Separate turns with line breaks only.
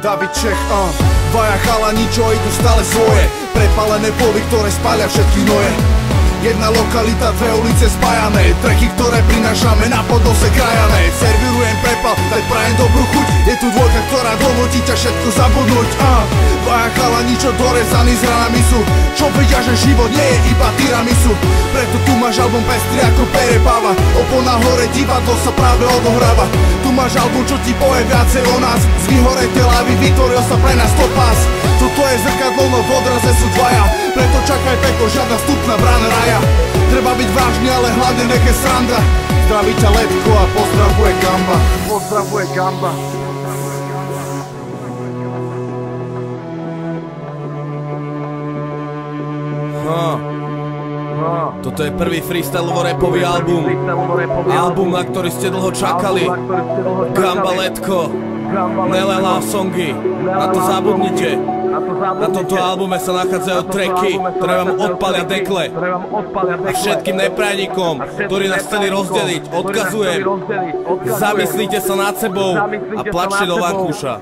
David Čech, dvaja chalani, čo idú stále svoje, prepálené povy, ktoré spália všetky noje. Jedna lokalita, dve ulice spájané, tracky, ktoré prinášame na podnose krajané. Servírujem prepal, tak prajem dobrú chuť, je tu dvojka, ktorá donúti ťa všetko zabudnúť. Dvaja chalani, čo dorezaní s ranami sú, čo vedia, že život nie je iba tiramisu. Preto tu máš album pestrý ako perepáva, opona hore, divadlo sa práve odohráva. Tu máš album, čo ti povie viacej o nás, z vyhoretej lávy vytvoril sa pre nás topaz. Toto je zrkadlo, no v odraze sú dvaja, preto čakaj peklo, žiadna vstupná brána raja. Treba byť vážny, ale hlavne nech je sranda. Zdraví ťa Letko a pozdravuje Gamba. Pozdravuje Gamba.
Toto je prvý freestylovo-rapový album. Album, na ktorý ste dlho čakali. Gamba Letko, Nele Love Songy. Na to zabudnite. Na tomto albume sa nachádzajú tracky, ktoré vám odpalia dekle. A všetkým neprajníkom, ktorí nás chceli rozdeliť, odkazujem: zamyslite sa nad sebou a plačte do vankúša.